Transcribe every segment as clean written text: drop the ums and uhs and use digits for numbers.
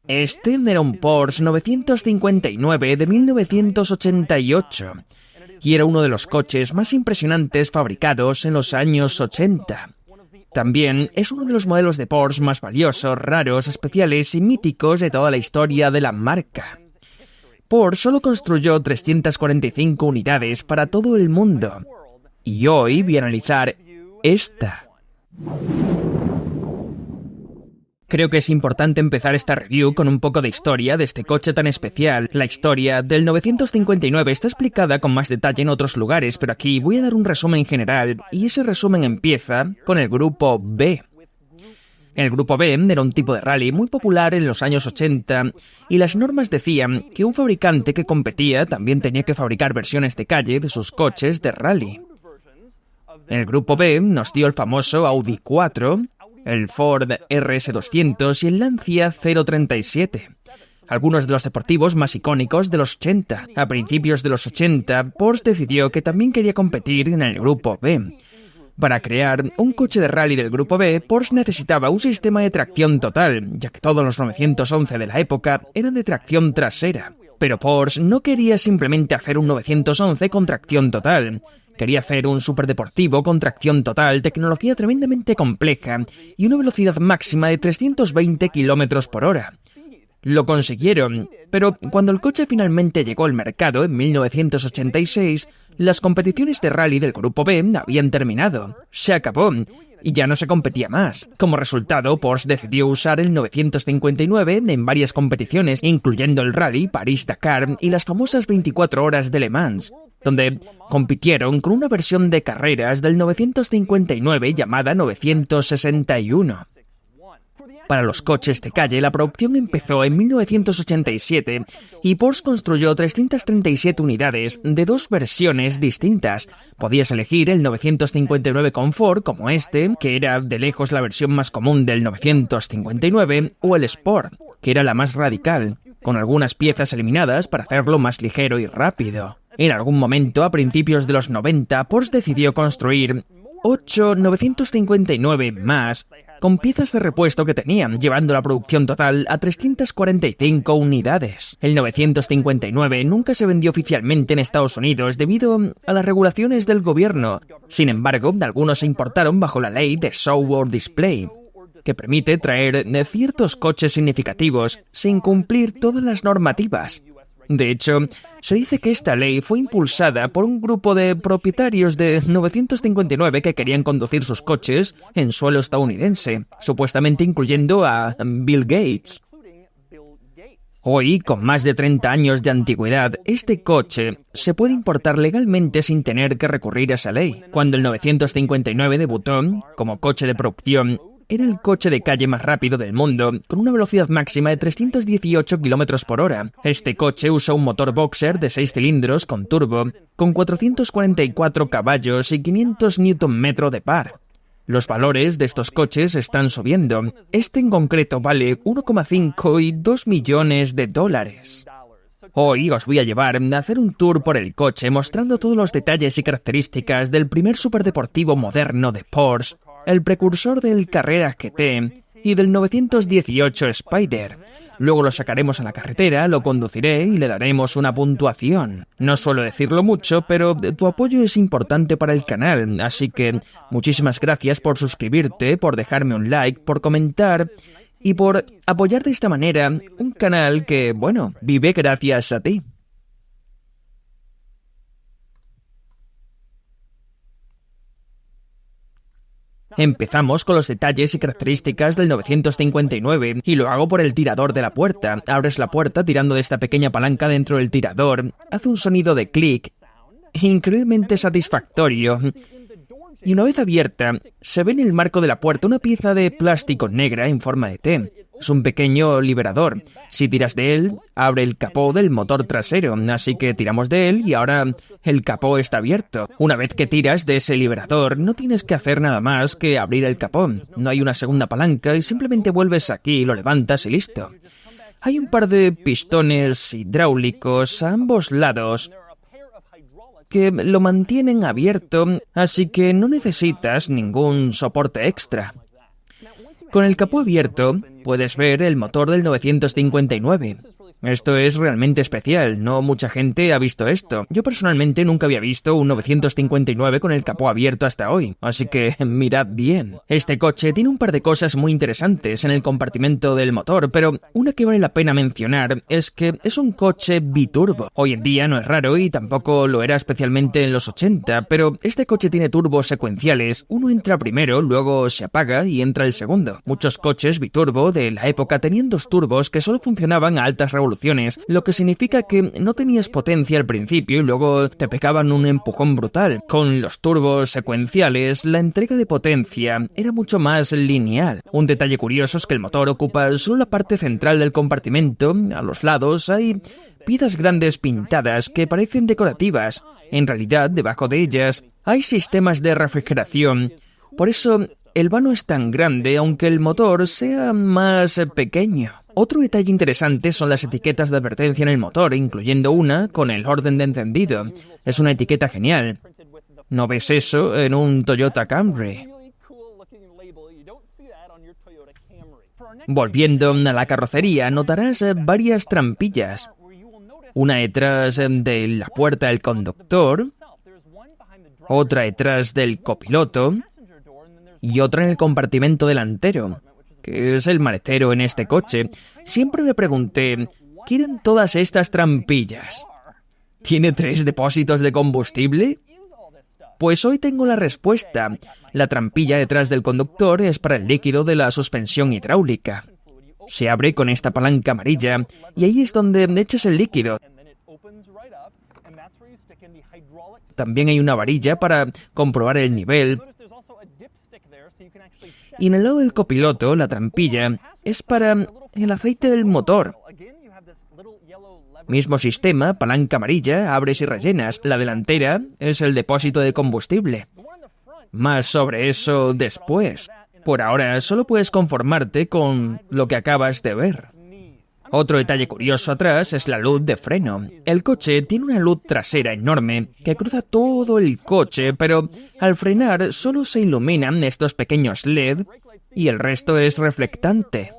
Este era un Porsche 959 de 1988 y era uno de los coches más impresionantes fabricados en los años 80. También es uno de los modelos de Porsche más valiosos, raros, especiales y míticos de toda la historia de la marca. Porsche solo construyó 345 unidades para todo el mundo. Y hoy voy a analizar esta. Creo que es importante empezar esta review con un poco de historia de este coche tan especial. La historia del 959 está explicada con más detalle en otros lugares, pero aquí voy a dar un resumen general, y ese resumen empieza con el Grupo B. El Grupo B era un tipo de rally muy popular en los años 80, y las normas decían que un fabricante que competía también tenía que fabricar versiones de calle de sus coches de rally. El Grupo B nos dio el famoso Audi 4, el Ford RS200 y el Lancia 037. Algunos de los deportivos más icónicos de los 80. A principios de los 80, Porsche decidió que también quería competir en el Grupo B. Para crear un coche de rally del Grupo B, Porsche necesitaba un sistema de tracción total, ya que todos los 911 de la época eran de tracción trasera. Pero Porsche no quería simplemente hacer un 911 con tracción total. Quería hacer un superdeportivo con tracción total, tecnología tremendamente compleja y una velocidad máxima de 320 km por hora. Lo consiguieron, pero cuando el coche finalmente llegó al mercado en 1986, las competiciones de rally del Grupo B habían terminado. Se acabó y ya no se competía más. Como resultado, Porsche decidió usar el 959 en varias competiciones, incluyendo el rally París-Dakar y las famosas 24 horas de Le Mans, donde compitieron con una versión de carreras del 959 llamada 961. Para los coches de calle, la producción empezó en 1987 y Porsche construyó 337 unidades de dos versiones distintas. Podías elegir el 959 Comfort, como este, que era de lejos la versión más común del 959, o el Sport, que era la más radical, con algunas piezas eliminadas para hacerlo más ligero y rápido. En algún momento, a principios de los 90, Porsche decidió construir 8 959 más con piezas de repuesto que tenían, llevando la producción total a 345 unidades. El 959 nunca se vendió oficialmente en Estados Unidos debido a las regulaciones del gobierno. Sin embargo, algunos se importaron bajo la ley de Show or Display, que permite traer ciertos coches significativos sin cumplir todas las normativas. De hecho, se dice que esta ley fue impulsada por un grupo de propietarios de 959 que querían conducir sus coches en suelo estadounidense, supuestamente incluyendo a Bill Gates. Hoy, con más de 30 años de antigüedad, este coche se puede importar legalmente sin tener que recurrir a esa ley. Cuando el 959 debutó como coche de producción, era el coche de calle más rápido del mundo, con una velocidad máxima de 318 km por hora. Este coche usa un motor boxer de 6 cilindros con turbo, con 444 caballos y 500 Nm de par. Los valores de estos coches están subiendo. Este en concreto vale 1,5 y 2 millones de dólares. Hoy os voy a llevar a hacer un tour por el coche mostrando todos los detalles y características del primer superdeportivo moderno de Porsche, el precursor del Carrera GT y del 918 Spider. Luego lo sacaremos a la carretera, lo conduciré y le daremos una puntuación. No suelo decirlo mucho, pero tu apoyo es importante para el canal, así que muchísimas gracias por suscribirte, por dejarme un like, por comentar y por apoyar de esta manera un canal que, bueno, vive gracias a ti. Empezamos con los detalles y características del 959 y lo hago por el tirador de la puerta. Abres la puerta tirando de esta pequeña palanca dentro del tirador. Hace un sonido de clic increíblemente satisfactorio. Y una vez abierta, se ve en el marco de la puerta una pieza de plástico negra en forma de T. Es un pequeño liberador. Si tiras de él, abre el capó del motor trasero, así que tiramos de él y ahora el capó está abierto. Una vez que tiras de ese liberador, no tienes que hacer nada más que abrir el capó. No hay una segunda palanca y simplemente vuelves aquí, lo levantas y listo. Hay un par de pistones hidráulicos a ambos lados que lo mantienen abierto, así que no necesitas ningún soporte extra. Con el capó abierto, puedes ver el motor del 959. Esto es realmente especial, no mucha gente ha visto esto. Yo personalmente nunca había visto un 959 con el capó abierto hasta hoy, así que mirad bien. Este coche tiene un par de cosas muy interesantes en el compartimento del motor, pero una que vale la pena mencionar es que es un coche biturbo. Hoy en día no es raro y tampoco lo era especialmente en los 80, pero este coche tiene turbos secuenciales. Uno entra primero, luego se apaga y entra el segundo. Muchos coches biturbo de la época tenían dos turbos que solo funcionaban a altas revoluciones, lo que significa que no tenías potencia al principio y luego te pegaban un empujón brutal. Con los turbos secuenciales, la entrega de potencia era mucho más lineal. Un detalle curioso es que el motor ocupa solo la parte central del compartimento. A los lados hay piezas grandes pintadas que parecen decorativas. En realidad, debajo de ellas hay sistemas de refrigeración. Por eso, el vano es tan grande, aunque el motor sea más pequeño. Otro detalle interesante son las etiquetas de advertencia en el motor, incluyendo una con el orden de encendido. Es una etiqueta genial. ¿No ves eso en un Toyota Camry? Volviendo a la carrocería, notarás varias trampillas. Una detrás de la puerta del conductor, otra detrás del copiloto y otra en el compartimento delantero, que es el maletero en este coche. Siempre me pregunté, ¿qué eran todas estas trampillas? ¿Tiene 3 depósitos de combustible? Pues hoy tengo la respuesta. La trampilla detrás del conductor es para el líquido de la suspensión hidráulica. Se abre con esta palanca amarilla y ahí es donde echas el líquido. También hay una varilla para comprobar el nivel. Y en el lado del copiloto, la trampilla es para el aceite del motor. Mismo sistema, palanca amarilla, abres y rellenas. La delantera es el depósito de combustible. Más sobre eso después. Por ahora, solo puedes conformarte con lo que acabas de ver. Otro detalle curioso atrás es la luz de freno. El coche tiene una luz trasera enorme que cruza todo el coche, pero al frenar solo se iluminan estos pequeños LED y el resto es reflectante.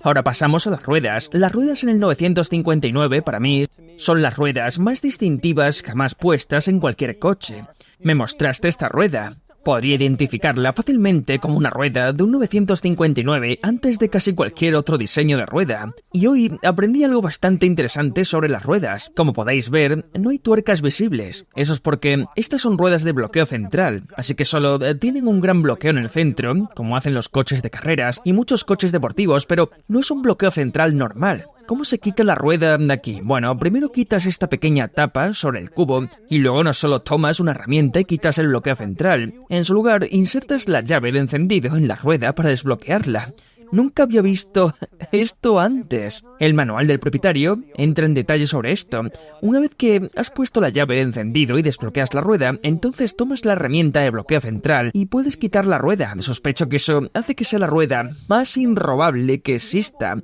Ahora pasamos a las ruedas. Las ruedas en el 959 para mí son las ruedas más distintivas jamás puestas en cualquier coche. Me mostraste esta rueda. Podría identificarla fácilmente como una rueda de un 959 antes de casi cualquier otro diseño de rueda. Y hoy aprendí algo bastante interesante sobre las ruedas. Como podéis ver, no hay tuercas visibles. Eso es porque estas son ruedas de bloqueo central, así que solo tienen un gran bloqueo en el centro, como hacen los coches de carreras y muchos coches deportivos, pero no es un bloqueo central normal. ¿Cómo se quita la rueda de aquí? Bueno, primero quitas esta pequeña tapa sobre el cubo y luego no solo tomas una herramienta y quitas el bloqueo central. En su lugar, insertas la llave de encendido en la rueda para desbloquearla. Nunca había visto esto antes. El manual del propietario entra en detalle sobre esto. Una vez que has puesto la llave de encendido y desbloqueas la rueda, entonces tomas la herramienta de bloqueo central y puedes quitar la rueda. Sospecho que eso hace que sea la rueda más inrobable que exista,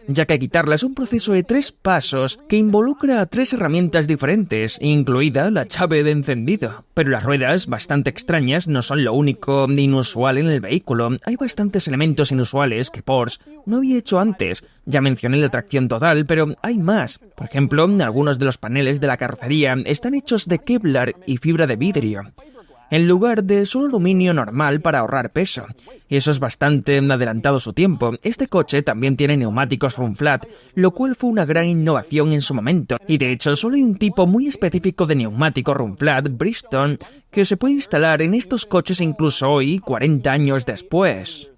ya que quitarla es un proceso de 3 pasos que involucra a 3 herramientas diferentes, incluida la llave de encendido. Pero las ruedas, bastante extrañas, no son lo único inusual en el vehículo. Hay bastantes elementos inusuales que Porsche no había hecho antes. Ya mencioné la tracción total, pero hay más. Por ejemplo, algunos de los paneles de la carrocería están hechos de Kevlar y fibra de vidrio, en lugar de solo aluminio normal para ahorrar peso. Y eso es bastante adelantado su tiempo. Este coche también tiene neumáticos run flat, lo cual fue una gran innovación en su momento. Y de hecho, solo hay un tipo muy específico de neumático run flat, Bridgestone, que se puede instalar en estos coches incluso hoy, 40 años después.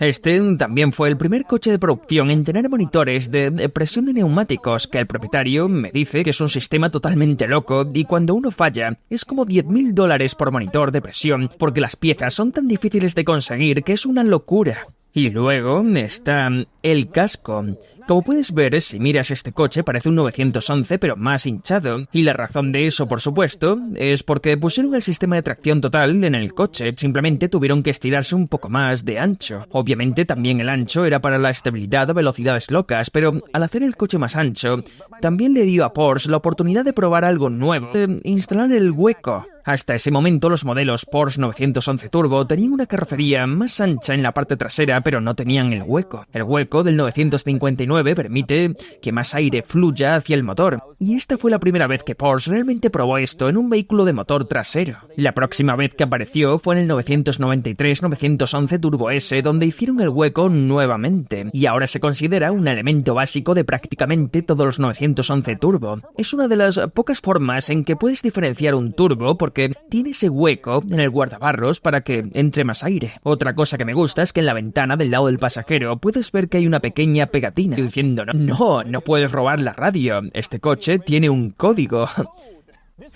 Este también fue el primer coche de producción en tener monitores de presión de neumáticos, que el propietario me dice que es un sistema totalmente loco y cuando uno falla es como $10.000 por monitor de presión, porque las piezas son tan difíciles de conseguir que es una locura. Y luego está el casco, Como puedes ver, si miras este coche parece un 911 pero más hinchado, y la razón de eso, por supuesto, es porque pusieron el sistema de tracción total en el coche, simplemente tuvieron que estirarse un poco más de ancho. Obviamente también el ancho era para la estabilidad a velocidades locas, pero al hacer el coche más ancho, también le dio a Porsche la oportunidad de probar algo nuevo, de instalar el hueco. Hasta ese momento los modelos Porsche 911 Turbo tenían una carrocería más ancha en la parte trasera, pero no tenían el hueco. El hueco del 959 permite que más aire fluya hacia el motor, y esta fue la primera vez que Porsche realmente probó esto en un vehículo de motor trasero. La próxima vez que apareció fue en el 993-911 Turbo S, donde hicieron el hueco nuevamente, y ahora se considera un elemento básico de prácticamente todos los 911 Turbo. Es una de las pocas formas en que puedes diferenciar un turbo porque tiene ese hueco en el guardabarros para que entre más aire. Otra cosa que me gusta es que en la ventana del lado del pasajero puedes ver que hay una pequeña pegatina diciendo no puedes robar la radio, este coche tiene un código.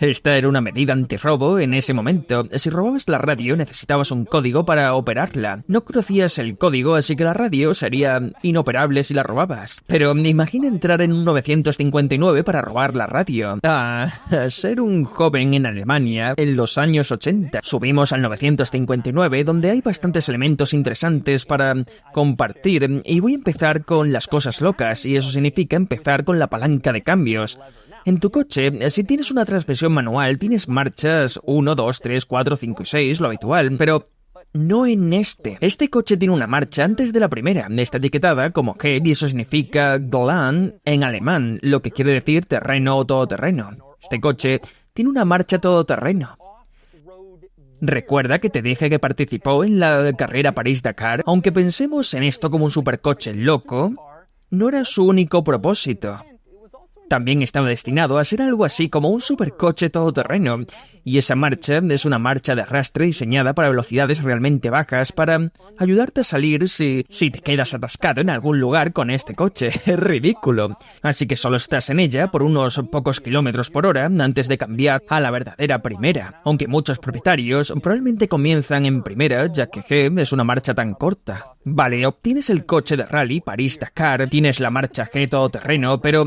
Esta era una medida antirrobo en ese momento. Si robabas la radio necesitabas un código para operarla. No conocías el código, así que la radio sería inoperable si la robabas. Pero imagina entrar en un 959 para robar la radio. Ser un joven en Alemania en los años 80. Subimos al 959, donde hay bastantes elementos interesantes para compartir, y voy a empezar con las cosas locas, y eso significa empezar con la palanca de cambios. En tu coche, si tienes una transmisión manual, tienes marchas 1, 2, 3, 4, 5 y 6, lo habitual, pero no en este. Este coche tiene una marcha antes de la primera. Está etiquetada como G y eso significa Golan en alemán, lo que quiere decir terreno o todoterreno. Este coche tiene una marcha todoterreno. Recuerda que te dije que participó en la carrera París-Dakar. Aunque pensemos en esto como un supercoche loco, no era su único propósito. También estaba destinado a ser algo así como un supercoche todoterreno, y esa marcha es una marcha de arrastre diseñada para velocidades realmente bajas para ayudarte a salir si te quedas atascado en algún lugar con este coche. Es ridículo. Así que solo estás en ella por unos pocos kilómetros por hora antes de cambiar a la verdadera primera, aunque muchos propietarios probablemente comienzan en primera ya que G es una marcha tan corta. Vale, obtienes el coche de rally París-Dakar, tienes la marcha G todoterreno, pero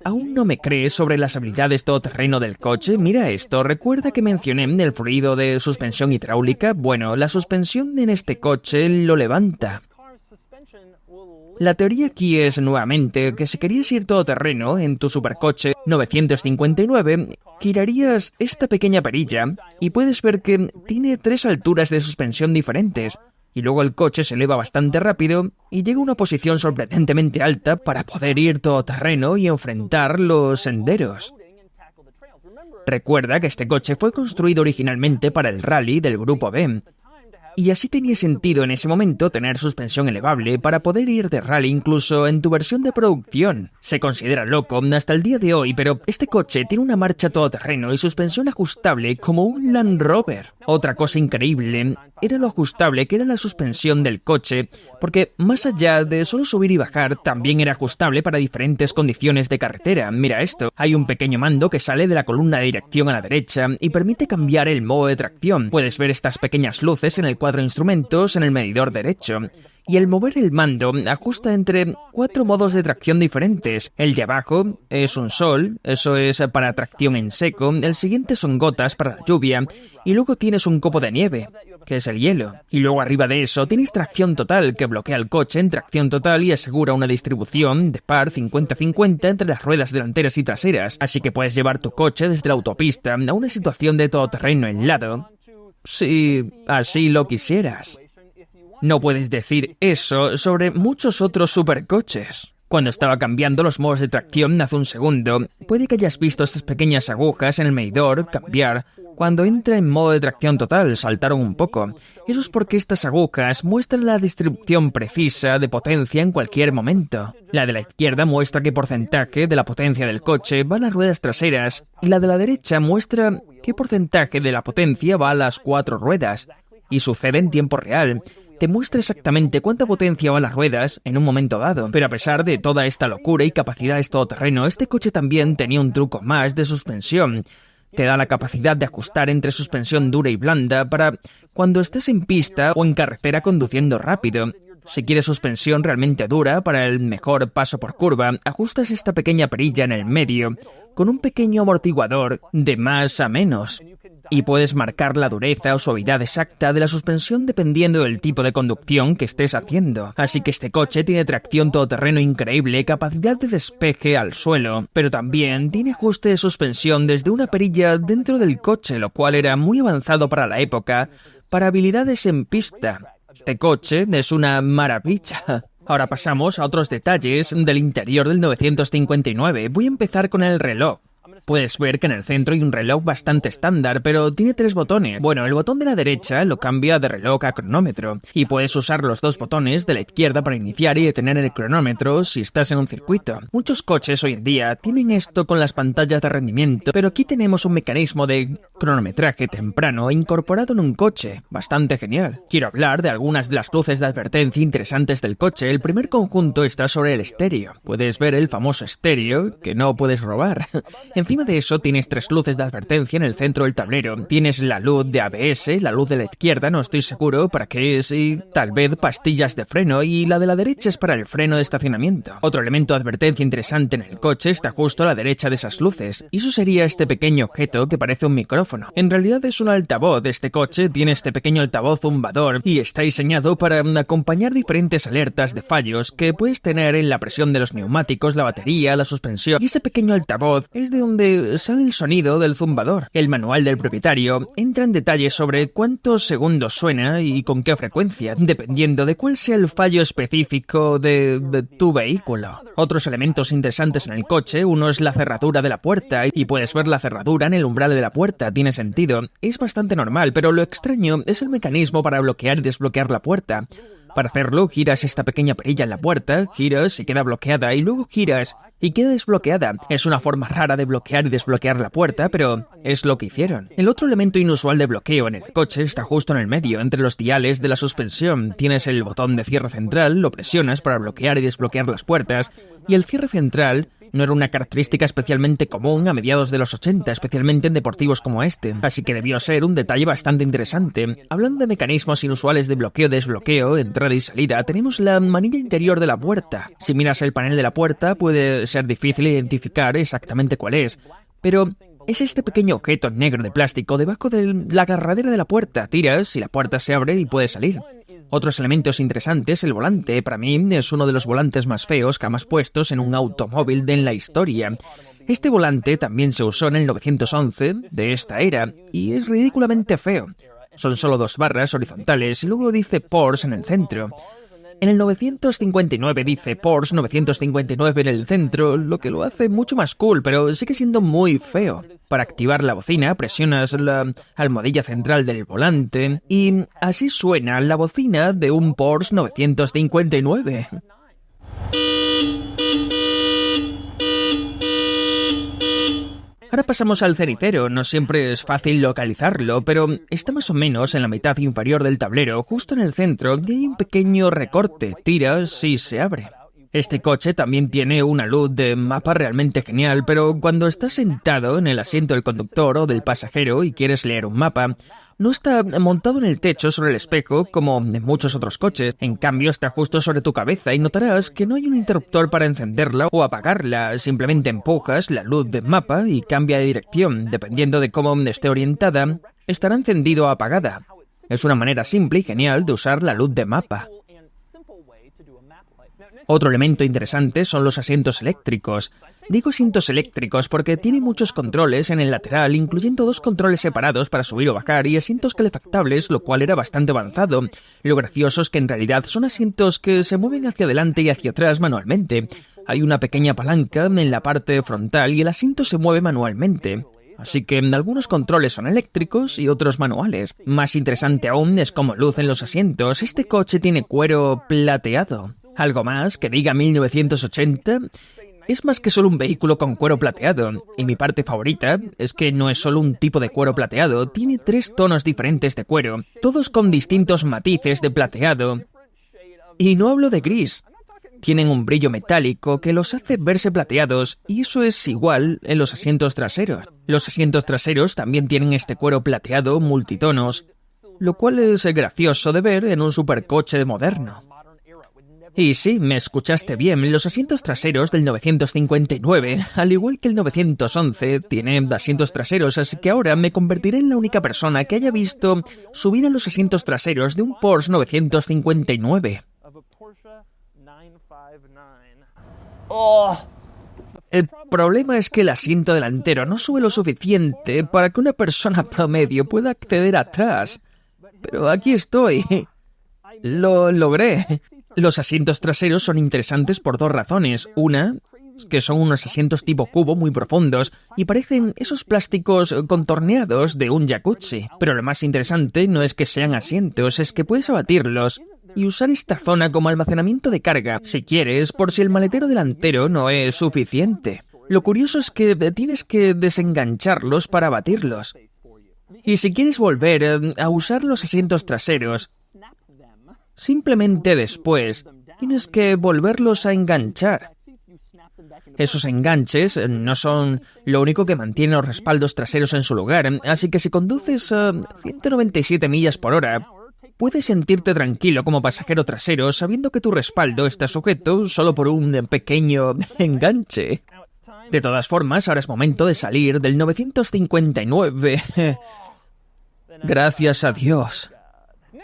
¿aún no me crees sobre las habilidades todoterreno del coche? Mira esto, ¿recuerda que mencioné el fluido de suspensión hidráulica? Bueno, la suspensión en este coche lo levanta. La teoría aquí es, nuevamente, que si querías ir todoterreno en tu supercoche 959, girarías esta pequeña perilla y puedes ver que tiene 3 alturas de suspensión diferentes. Y luego el coche se eleva bastante rápido y llega a una posición sorprendentemente alta para poder ir todoterreno y enfrentar los senderos. Recuerda que este coche fue construido originalmente para el rally del Grupo B. Y así tenía sentido en ese momento tener suspensión elevable para poder ir de rally incluso en tu versión de producción. Se considera loco hasta el día de hoy, pero este coche tiene una marcha todoterreno y suspensión ajustable como un Land Rover. Otra cosa increíble era lo ajustable que era la suspensión del coche, porque más allá de solo subir y bajar, también era ajustable para diferentes condiciones de carretera. Mira esto, hay un pequeño mando que sale de la columna de dirección a la derecha y permite cambiar el modo de tracción. Puedes ver estas pequeñas luces en el cuadro de instrumentos en el medidor derecho. Y al mover el mando, ajusta entre 4 modos de tracción diferentes. El de abajo es un sol, eso es para tracción en seco, el siguiente son gotas para la lluvia, y luego tienes un copo de nieve, que es el hielo. Y luego arriba de eso tienes tracción total, que bloquea el coche en tracción total y asegura una distribución de par 50-50 entre las ruedas delanteras y traseras, así que puedes llevar tu coche desde la autopista a una situación de todoterreno en lado, si así lo quisieras. No puedes decir eso sobre muchos otros supercoches. Cuando estaba cambiando los modos de tracción hace un segundo, puede que hayas visto estas pequeñas agujas en el medidor cambiar. Cuando entra en modo de tracción total, saltaron un poco. Eso es porque estas agujas muestran la distribución precisa de potencia en cualquier momento. La de la izquierda muestra qué porcentaje de la potencia del coche va a las ruedas traseras, y la de la derecha muestra qué porcentaje de la potencia va a las 4 ruedas. Y sucede en tiempo real. Te muestra exactamente cuánta potencia va a las ruedas en un momento dado. Pero a pesar de toda esta locura y capacidades todoterreno, este coche también tenía un truco más de suspensión. Te da la capacidad de ajustar entre suspensión dura y blanda para cuando estés en pista o en carretera conduciendo rápido. Si quieres suspensión realmente dura para el mejor paso por curva, ajustas esta pequeña perilla en el medio con un pequeño amortiguador de más a menos. Y puedes marcar la dureza o suavidad exacta de la suspensión dependiendo del tipo de conducción que estés haciendo. Así que este coche tiene tracción todoterreno increíble, capacidad de despeje al suelo, pero también tiene ajuste de suspensión desde una perilla dentro del coche, lo cual era muy avanzado para la época, para habilidades en pista. Este coche es una maravilla. Ahora pasamos a otros detalles del interior del 959. Voy a empezar con el reloj. Puedes ver que en el centro hay un reloj bastante estándar, pero tiene 3 botones. Bueno, el botón de la derecha lo cambia de reloj a cronómetro, y puedes usar los 2 botones de la izquierda para iniciar y detener el cronómetro si estás en un circuito. Muchos coches hoy en día tienen esto con las pantallas de rendimiento, pero aquí tenemos un mecanismo de cronometraje temprano incorporado en un coche, bastante genial. Quiero hablar de algunas de las luces de advertencia interesantes del coche. El primer conjunto está sobre el estéreo. Puedes ver el famoso estéreo que no puedes robar. Encima de eso tienes 3 luces de advertencia en el centro del tablero. Tienes la luz de ABS, la luz de la izquierda, no estoy seguro para qué es, y tal vez pastillas de freno, y la de la derecha es para el freno de estacionamiento. Otro elemento de advertencia interesante en el coche está justo a la derecha de esas luces, y eso sería este pequeño objeto que parece un micrófono. En realidad es un altavoz. Este coche tiene este pequeño altavoz zumbador y está diseñado para acompañar diferentes alertas de fallos que puedes tener en la presión de los neumáticos, la batería, la suspensión, y ese pequeño altavoz es de donde sale el sonido del zumbador. El manual del propietario entra en detalles sobre cuántos segundos suena y con qué frecuencia, dependiendo de cuál sea el fallo específico de tu vehículo. Otros elementos interesantes en el coche, uno es la cerradura de la puerta, y puedes ver la cerradura en el umbral de la puerta. Tiene sentido, es bastante normal, pero lo extraño es el mecanismo para bloquear y desbloquear la puerta. Para hacerlo, giras esta pequeña perilla en la puerta, giras y queda bloqueada, y luego giras y queda desbloqueada. Es una forma rara de bloquear y desbloquear la puerta, pero es lo que hicieron. El otro elemento inusual de bloqueo en el coche está justo en el medio, entre los diales de la suspensión. Tienes el botón de cierre central, lo presionas para bloquear y desbloquear las puertas, y el cierre central no era una característica especialmente común a mediados de los 80, especialmente en deportivos como este, así que debió ser un detalle bastante interesante. Hablando de mecanismos inusuales de bloqueo-desbloqueo, entrada y salida, tenemos la manilla interior de la puerta. Si miras el panel de la puerta, puede ser difícil identificar exactamente cuál es, pero es este pequeño objeto negro de plástico debajo de la agarradera de la puerta. Tiras y la puerta se abre y puedes salir. Otros elementos interesantes, el volante. Para mí es uno de los volantes más feos jamás puestos en un automóvil en la historia. Este volante también se usó en el 911 de esta era y es ridículamente feo. Son solo 2 barras horizontales y luego dice Porsche en el centro. En el 959 dice Porsche 959 en el centro, lo que lo hace mucho más cool, pero sigue siendo muy feo. Para activar la bocina, presionas la almohadilla central del volante y así suena la bocina de un Porsche 959. Ahora pasamos al cenicero. No siempre es fácil localizarlo, pero está más o menos en la mitad inferior del tablero, justo en el centro, y hay un pequeño recorte. Tiras y se abre. Este coche también tiene una luz de mapa realmente genial, pero cuando estás sentado en el asiento del conductor o del pasajero y quieres leer un mapa, no está montado en el techo sobre el espejo como en muchos otros coches. En cambio, está justo sobre tu cabeza y notarás que no hay un interruptor para encenderla o apagarla. Simplemente empujas la luz de mapa y cambia de dirección. Dependiendo de cómo esté orientada, estará encendida o apagada. Es una manera simple y genial de usar la luz de mapa. Otro elemento interesante son los asientos eléctricos. Digo asientos eléctricos porque tiene muchos controles en el lateral, incluyendo 2 controles separados para subir o bajar y asientos calefactables, lo cual era bastante avanzado. Lo gracioso es que en realidad son asientos que se mueven hacia adelante y hacia atrás manualmente. Hay una pequeña palanca en la parte frontal y el asiento se mueve manualmente. Así que algunos controles son eléctricos y otros manuales. Más interesante aún es cómo lucen los asientos. Este coche tiene cuero plateado. Algo más que diga 1980 es más que solo un vehículo con cuero plateado, y mi parte favorita es que no es solo un tipo de cuero plateado, tiene 3 tonos diferentes de cuero, todos con distintos matices de plateado. Y no hablo de gris. Tienen un brillo metálico que los hace verse plateados, y eso es igual en los asientos traseros. Los asientos traseros también tienen este cuero plateado multitonos, lo cual es gracioso de ver en un supercoche moderno. Y sí, me escuchaste bien, los asientos traseros del 959, al igual que el 911, tienen asientos traseros, así que ahora me convertiré en la única persona que haya visto subir a los asientos traseros de un Porsche 959. El problema es que el asiento delantero no sube lo suficiente para que una persona promedio pueda acceder atrás. Pero aquí estoy. Lo logré. Los asientos traseros son interesantes por dos razones. Una, que son unos asientos tipo cubo muy profundos y parecen esos plásticos contorneados de un jacuzzi. Pero lo más interesante no es que sean asientos, es que puedes abatirlos y usar esta zona como almacenamiento de carga, si quieres, por si el maletero delantero no es suficiente. Lo curioso es que tienes que desengancharlos para abatirlos. Y si quieres volver a usar los asientos traseros, simplemente después tienes que volverlos a enganchar. Esos enganches no son lo único que mantiene los respaldos traseros en su lugar, así que si conduces a 197 millas por hora, puedes sentirte tranquilo como pasajero trasero sabiendo que tu respaldo está sujeto solo por un pequeño enganche. De todas formas, ahora es momento de salir del 959. Gracias a Dios.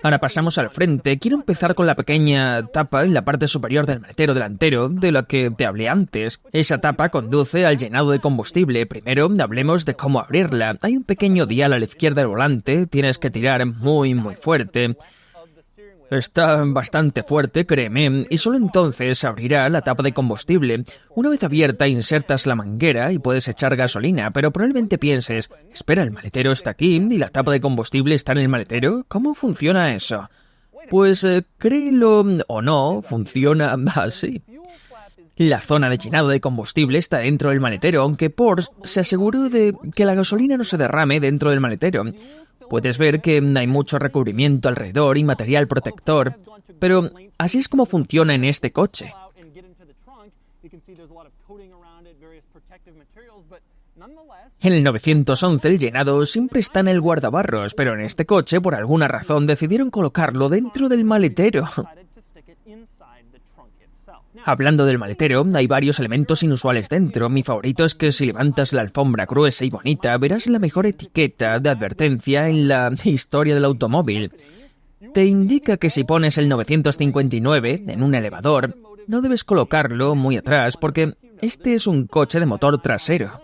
Ahora pasamos al frente. Quiero empezar con la pequeña tapa en la parte superior del maletero delantero de la que te hablé antes. Esa tapa conduce al llenado de combustible. Primero hablemos de cómo abrirla. Hay un pequeño dial a la izquierda del volante. Tienes que tirar muy fuerte. Está bastante fuerte, créeme, y solo entonces se abrirá la tapa de combustible. Una vez abierta, insertas la manguera y puedes echar gasolina, pero probablemente pienses, espera, el maletero está aquí y la tapa de combustible está en el maletero. ¿Cómo funciona eso? Pues créelo o no, funciona así. La zona de llenado de combustible está dentro del maletero, aunque Porsche se aseguró de que la gasolina no se derrame dentro del maletero. Puedes ver que hay mucho recubrimiento alrededor y material protector, pero así es como funciona en este coche. En el 911 el llenado siempre está en el guardabarros, pero en este coche por alguna razón decidieron colocarlo dentro del maletero. Hablando del maletero, hay varios elementos inusuales dentro. Mi favorito es que si levantas la alfombra gruesa y bonita, verás la mejor etiqueta de advertencia en la historia del automóvil. Te indica que si pones el 959 en un elevador, no debes colocarlo muy atrás porque este es un coche de motor trasero.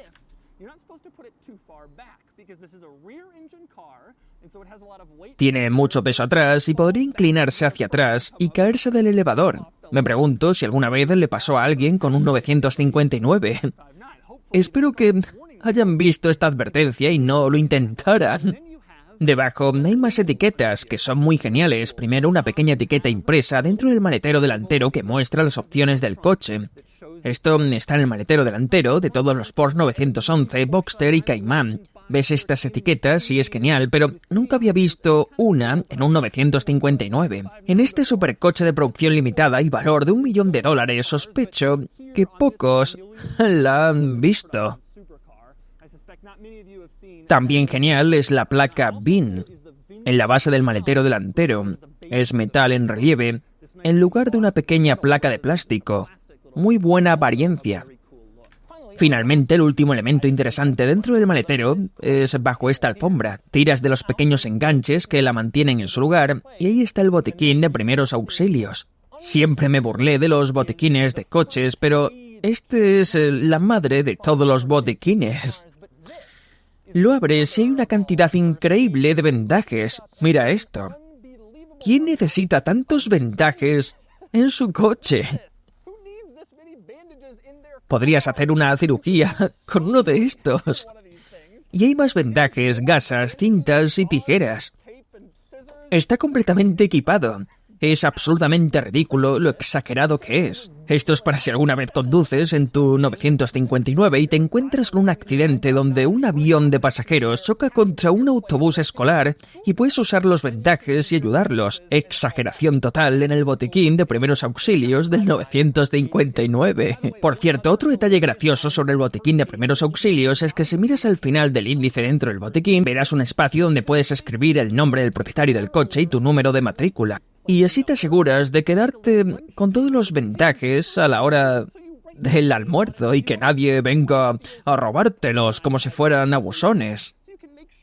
Tiene mucho peso atrás y podría inclinarse hacia atrás y caerse del elevador. Me pregunto si alguna vez le pasó a alguien con un 959. Espero que hayan visto esta advertencia y no lo intentaran. Debajo hay más etiquetas que son muy geniales. Primero, una pequeña etiqueta impresa dentro del maletero delantero que muestra las opciones del coche. Esto está en el maletero delantero de todos los Porsche 911, Boxster y Cayman. Ves estas etiquetas y es genial, pero nunca había visto una en un 959. En este supercoche de producción limitada y valor de $1 millón, sospecho que pocos la han visto. También genial es la placa VIN en la base del maletero delantero. Es metal en relieve en lugar de una pequeña placa de plástico. Muy buena apariencia. Finalmente, el último elemento interesante dentro del maletero es bajo esta alfombra. Tiras de los pequeños enganches que la mantienen en su lugar y ahí está el botiquín de primeros auxilios. Siempre me burlé de los botiquines de coches, pero este es la madre de todos los botiquines. Lo abres y hay una cantidad increíble de vendajes. Mira esto. ¿Quién necesita tantos vendajes en su coche? Podrías hacer una cirugía con uno de estos. Y hay más vendajes, gasas, cintas y tijeras. Está completamente equipado. Es absolutamente ridículo lo exagerado que es. Esto es para si alguna vez conduces en tu 959 y te encuentras con un accidente donde un avión de pasajeros choca contra un autobús escolar y puedes usar los vendajes y ayudarlos. Exageración total en el botiquín de primeros auxilios del 959. Por cierto, otro detalle gracioso sobre el botiquín de primeros auxilios es que si miras al final del índice dentro del botiquín, verás un espacio donde puedes escribir el nombre del propietario del coche y tu número de matrícula. Y así te aseguras de quedarte con todos los vendajes a la hora del almuerzo y que nadie venga a robártelos como si fueran abusones.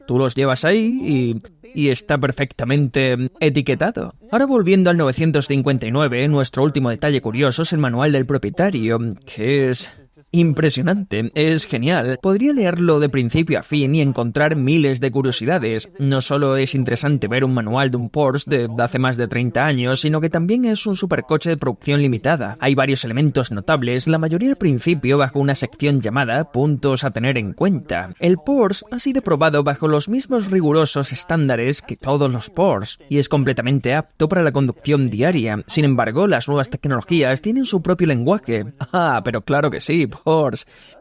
Tú los llevas ahí y está perfectamente etiquetado. Ahora volviendo al 959, nuestro último detalle curioso es el manual del propietario, que es impresionante, es genial. Podría leerlo de principio a fin y encontrar miles de curiosidades. No solo es interesante ver un manual de un Porsche de hace más de 30 años, sino que también es un supercoche de producción limitada. Hay varios elementos notables, la mayoría al principio bajo una sección llamada puntos a tener en cuenta. El Porsche ha sido probado bajo los mismos rigurosos estándares que todos los Porsche y es completamente apto para la conducción diaria. Sin embargo, las nuevas tecnologías tienen su propio lenguaje. Ah, pero claro que sí, Porsche.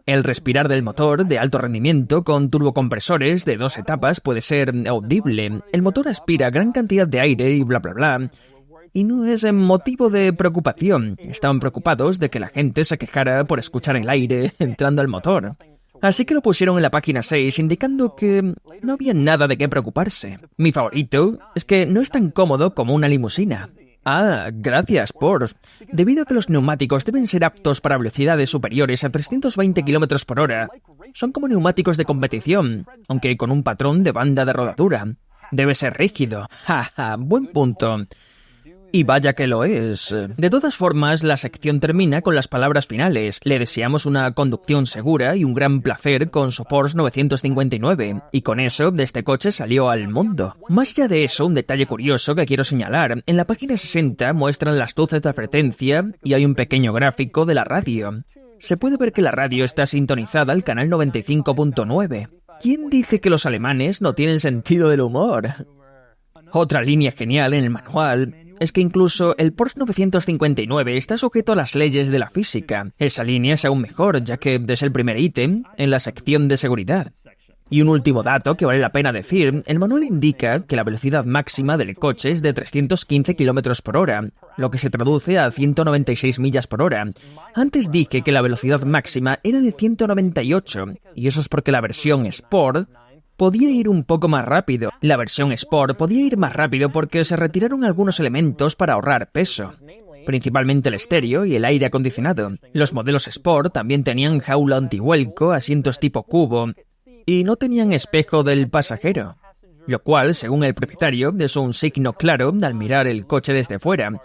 El respirar del motor de alto rendimiento con turbocompresores de 2 etapas puede ser audible. El motor aspira gran cantidad de aire y bla bla bla. Y no es motivo de preocupación. Estaban preocupados de que la gente se quejara por escuchar el aire entrando al motor. Así que lo pusieron en la página 6 indicando que no había nada de qué preocuparse. Mi favorito es que no es tan cómodo como una limusina. Ah, gracias, Porsche. Debido a que los neumáticos deben ser aptos para velocidades superiores a 320 km por hora, son como neumáticos de competición, aunque con un patrón de banda de rodadura. Debe ser rígido. Ja, buen punto. Y vaya que lo es. De todas formas, la sección termina con las palabras finales. Le deseamos una conducción segura y un gran placer con su Porsche 959. Y con eso, de este coche salió al mundo. Más allá de eso, un detalle curioso que quiero señalar. En la página 60 muestran las luces de advertencia y hay un pequeño gráfico de la radio. Se puede ver que la radio está sintonizada al canal 95.9. ¿Quién dice que los alemanes no tienen sentido del humor? Otra línea genial en el manual es que incluso el Porsche 959 está sujeto a las leyes de la física. Esa línea es aún mejor, ya que es el primer ítem en la sección de seguridad. Y un último dato que vale la pena decir, el manual indica que la velocidad máxima del coche es de 315 km por hora, lo que se traduce a 196 millas por hora. Antes dije que la velocidad máxima era de 198, y eso es porque la versión Sport podía ir un poco más rápido. La versión Sport podía ir más rápido porque se retiraron algunos elementos para ahorrar peso, principalmente el estéreo y el aire acondicionado. Los modelos Sport también tenían jaula antivuelco, asientos tipo cubo y no tenían espejo del pasajero, lo cual, según el propietario, es un signo claro al mirar el coche desde fuera,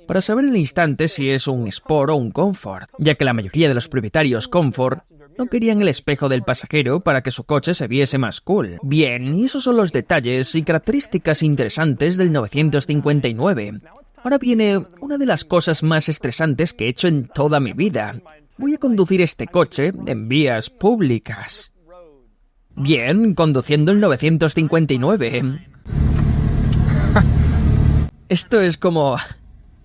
para saber al instante si es un Sport o un Comfort, ya que la mayoría de los propietarios Comfort no querían el espejo del pasajero para que su coche se viese más cool. Bien, y esos son los detalles y características interesantes del 959. Ahora viene una de las cosas más estresantes que he hecho en toda mi vida. Voy a conducir este coche en vías públicas. Bien, conduciendo el 959. Esto es como...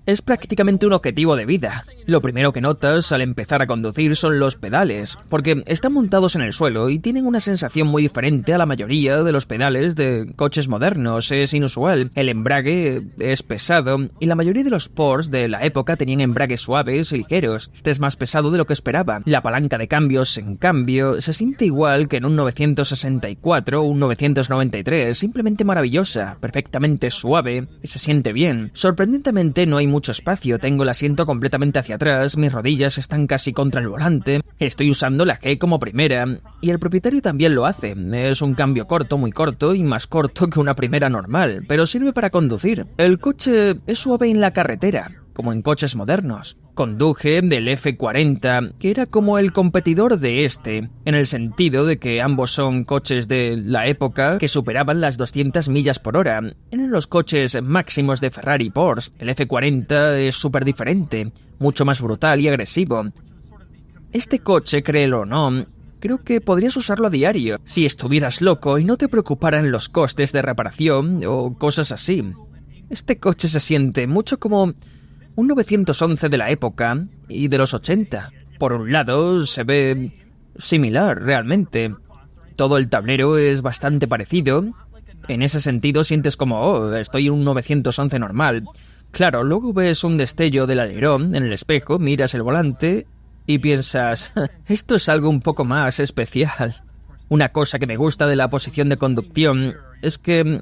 es prácticamente un objetivo de vida. Lo primero que notas al empezar a conducir son los pedales, porque están montados en el suelo y tienen una sensación muy diferente a la mayoría de los pedales de coches modernos. Es inusual. El embrague es pesado y la mayoría de los Porsche de la época tenían embragues suaves y ligeros. Este es más pesado de lo que esperaba. La palanca de cambios, en cambio, se siente igual que en un 964 o un 993, simplemente maravillosa, perfectamente suave y se siente bien. Sorprendentemente no hay mucho espacio, tengo el asiento completamente hacia atrás, mis rodillas están casi contra el volante, estoy usando la G como primera y el propietario también lo hace. Es un cambio corto, muy corto y más corto que una primera normal, pero sirve para conducir. El coche es suave en la carretera, como en coches modernos. Conduje del F40, que era como el competidor de este, en el sentido de que ambos son coches de la época que superaban las 200 millas por hora. Eran los coches máximos de Ferrari y Porsche. El F40 es súper diferente, mucho más brutal y agresivo. Este coche, créelo o no, creo que podrías usarlo a diario, si estuvieras loco y no te preocuparan los costes de reparación o cosas así. Este coche se siente mucho como un 911 de la época y de los 80. Por un lado, se ve similar realmente. Todo el tablero es bastante parecido. En ese sentido sientes como, oh, estoy en un 911 normal. Claro, luego ves un destello del alerón en el espejo, miras el volante y piensas, esto es algo un poco más especial. Una cosa que me gusta de la posición de conducción es que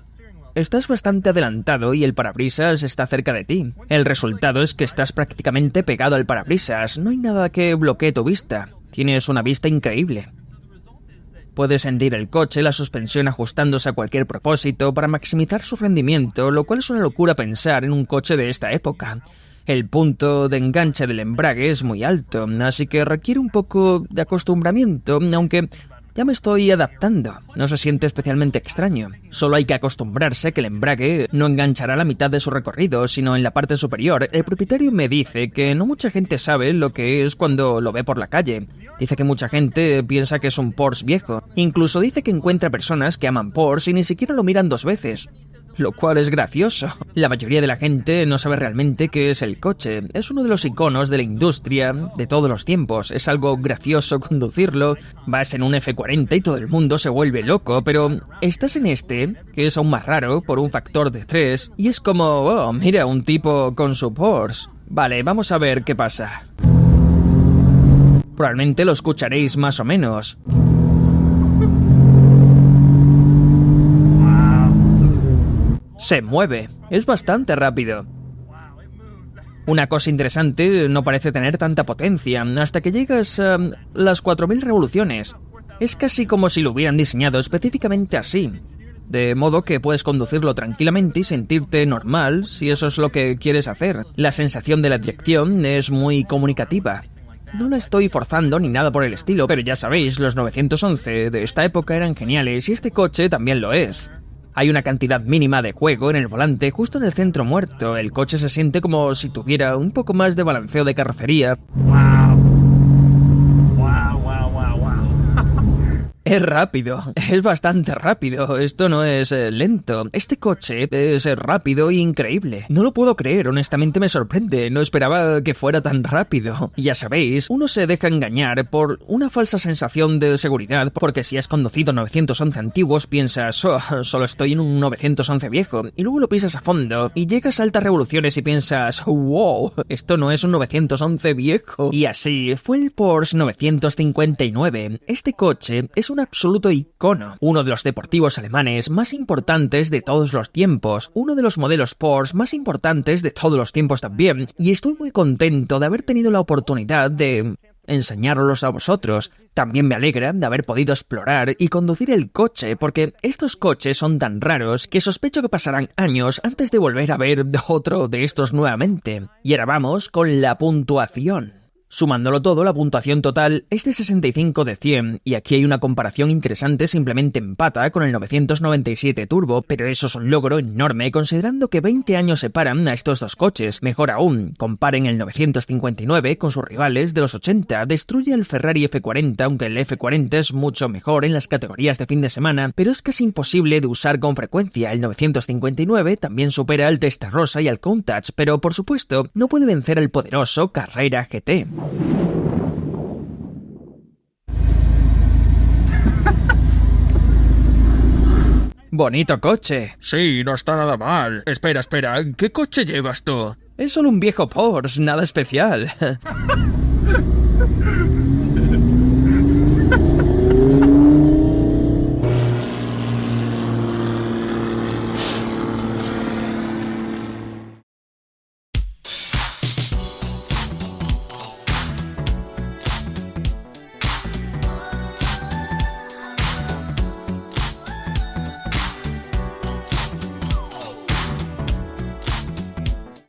Estás bastante adelantado y el parabrisas está cerca de ti. El resultado es que estás prácticamente pegado al parabrisas, no hay nada que bloquee tu vista. Tienes una vista increíble. Puedes hendir el coche, la suspensión ajustándose a cualquier propósito para maximizar su rendimiento, lo cual es una locura pensar en un coche de esta época. El punto de enganche del embrague es muy alto, así que requiere un poco de acostumbramiento, aunque ya me estoy adaptando. No se siente especialmente extraño. Solo hay que acostumbrarse a que el embrague no enganchará la mitad de su recorrido, sino en la parte superior. El propietario me dice que no mucha gente sabe lo que es cuando lo ve por la calle. Dice que mucha gente piensa que es un Porsche viejo. Incluso dice que encuentra personas que aman Porsche y ni siquiera lo miran 2 veces. Lo cual es gracioso. La mayoría de la gente no sabe realmente qué es el coche. Es uno de los iconos de la industria de todos los tiempos. Es algo gracioso conducirlo. Vas en un F40 y todo el mundo se vuelve loco, pero estás en este, que es aún más raro por un factor de 3, y es como, oh, mira, un tipo con su Porsche. Vale, vamos a ver qué pasa. Probablemente lo escucharéis más o menos. Se mueve, es bastante rápido. Una cosa interesante, no parece tener tanta potencia, hasta que llegas a las 4000 revoluciones. Es casi como si lo hubieran diseñado específicamente así, de modo que puedes conducirlo tranquilamente y sentirte normal si eso es lo que quieres hacer. La sensación de la dirección es muy comunicativa. No la estoy forzando ni nada por el estilo, pero ya sabéis, los 911 de esta época eran geniales y este coche también lo es. Hay una cantidad mínima de juego en el volante justo en el centro muerto. El coche se siente como si tuviera un poco más de balanceo de carrocería. Es rápido, es bastante rápido, esto no es lento. Este coche es rápido e increíble. No lo puedo creer, honestamente me sorprende, no esperaba que fuera tan rápido. Ya sabéis, uno se deja engañar por una falsa sensación de seguridad, porque si has conducido 911 antiguos piensas, oh, solo estoy en un 911 viejo, y luego lo pisas a fondo, y llegas a altas revoluciones y piensas, wow, esto no es un 911 viejo. Y así fue el Porsche 959. Este coche es un absoluto icono, uno de los deportivos alemanes más importantes de todos los tiempos, uno de los modelos Porsche más importantes de todos los tiempos también, y estoy muy contento de haber tenido la oportunidad de enseñároslos a vosotros. También me alegra de haber podido explorar y conducir el coche, porque estos coches son tan raros que sospecho que pasarán años antes de volver a ver otro de estos nuevamente. Y ahora vamos con la puntuación. Sumándolo todo, la puntuación total es de 65 de 100, y aquí hay una comparación interesante, simplemente empata con el 997 Turbo, pero eso es un logro enorme considerando que 20 años separan a estos dos coches. Mejor aún, comparen el 959 con sus rivales de los 80, destruye el Ferrari F40, aunque el F40 es mucho mejor en las categorías de fin de semana, pero es casi imposible de usar con frecuencia. El 959 también supera al Testarossa y al Countach, pero por supuesto no puede vencer al poderoso Carrera GT. Bonito coche. Sí, no está nada mal. Espera, ¿qué coche llevas tú? Es solo un viejo Porsche, nada especial.